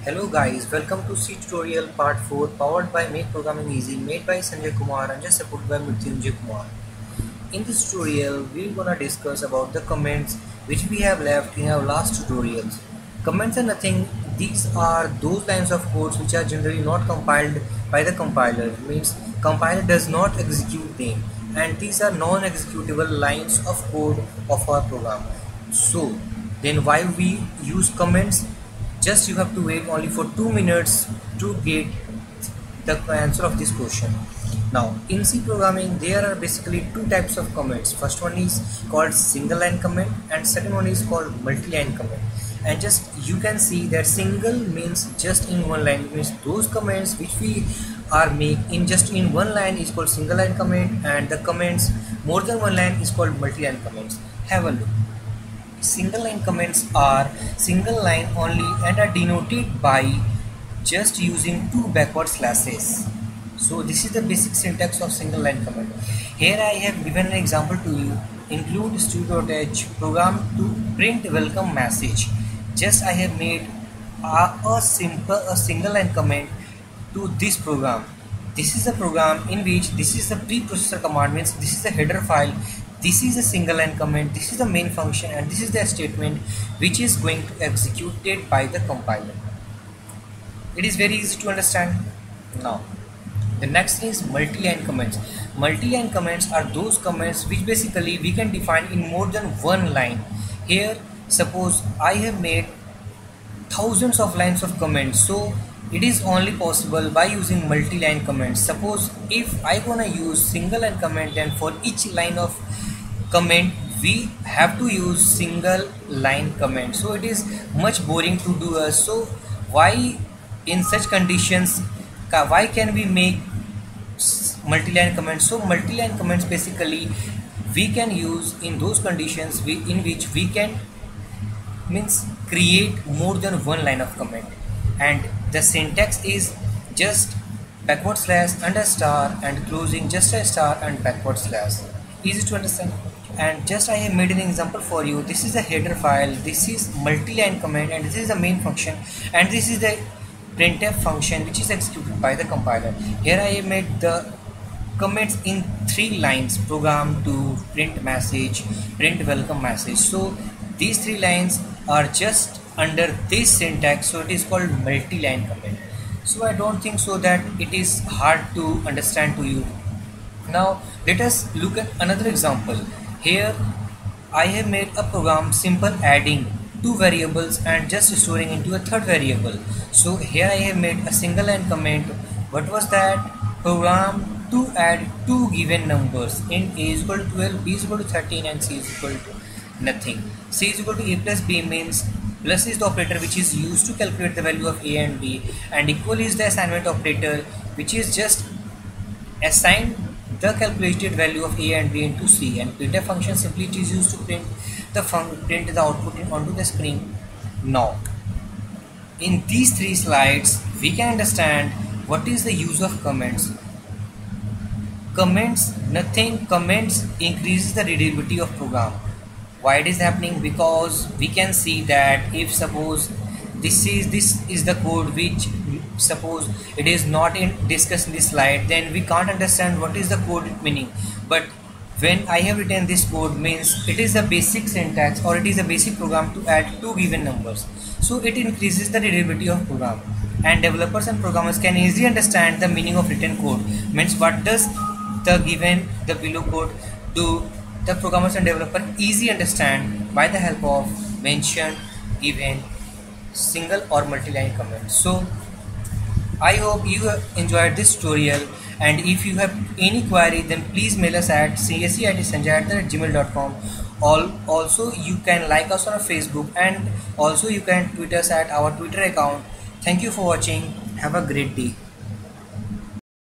Hello guys, welcome to C Tutorial Part 4 powered by Make Programming Easy, made by Sanjay Kumar and just supported by Mrityunjay Kumar. In this tutorial, we're gonna discuss about the comments which we have left in our last tutorials. Comments are nothing, these are those lines of codes which are generally not compiled by the compiler, means compiler does not execute them, and these are non-executable lines of code of our program. So then why we use comments? Just you have to wait only for 2 minutes to get the answer of this question. Now in C programming there are basically two types of comments. First one is called single line comment and second one is called multi-line comment. And just you can see that single means just in one line, means those comments which we are make in just in one line is called single line comment, and the comments more than one line is called multi-line comments. Have a look. Single line comments are single line only and are denoted by just using two backward slashes. So this is the basic syntax of single line comment. Here I have given an example to you. Include stu.h program to print welcome message. Just I have made a single line comment to this program. This is a program in which this is the preprocessor command, means this is the header file, this is a single line comment, this is the main function, and this is the statement which is going to executed by the compiler. It is very easy to understand. Now the next thing is multi-line comments. Multi-line comments are those comments which basically we can define in more than one line. Here suppose I have made thousands of lines of comments, so it is only possible by using multi-line comments. Suppose if I gonna use single line comment, then for each line of comment we have to use single line comment, so it is much boring to do us. So why in such conditions why can we make multi-line comments? So multi-line comments basically we can use in those conditions in which we can means create more than one line of comment, and the syntax is just backward slash and a star and closing just a star and backward slash. Easy to understand. And just I have made an example for you. This is a header file, this is multi-line comment, and this is the main function, and this is the printf function which is executed by the compiler. Here I have made the comments in 3 lines: program to print message, print welcome message. So these 3 lines are just under this syntax, so it is called multi-line comment. So I don't think so that it is hard to understand to you. Now let us look at another example. Here I have made a program simple adding 2 variables and just storing into a third variable. So here I have made a single line comment. What was that? Program to add 2 given numbers, int a is equal to 12, b is equal to 13, and c is equal to nothing. C is equal to a plus b means plus is the operator which is used to calculate the value of a and b, and equal is the assignment operator which is just assign the calculated value of a and b into c, and printf function simply it is used to print the output onto the screen. Now in these 3 slides we can understand what is the use of comments. Comments nothing, comments increases the readability of program. Why it is happening? Because we can see that if suppose this is the code which suppose it is not discussed in this slide, then we can't understand what is the code meaning. But when I have written this code, means it is a basic syntax or it is a basic program to add 2 given numbers, so it increases the readability of program, and developers and programmers can easily understand the meaning of written code. Means what does the below code do? The programmers and developer easily understand by the help of mentioned given single or multi-line comments. So I hope you have enjoyed this tutorial, and if you have any query then please mail us at csc@sanjay@gmail.com. Also you can like us on Facebook, and also you can tweet us at our Twitter account. Thank you for watching. Have a great day.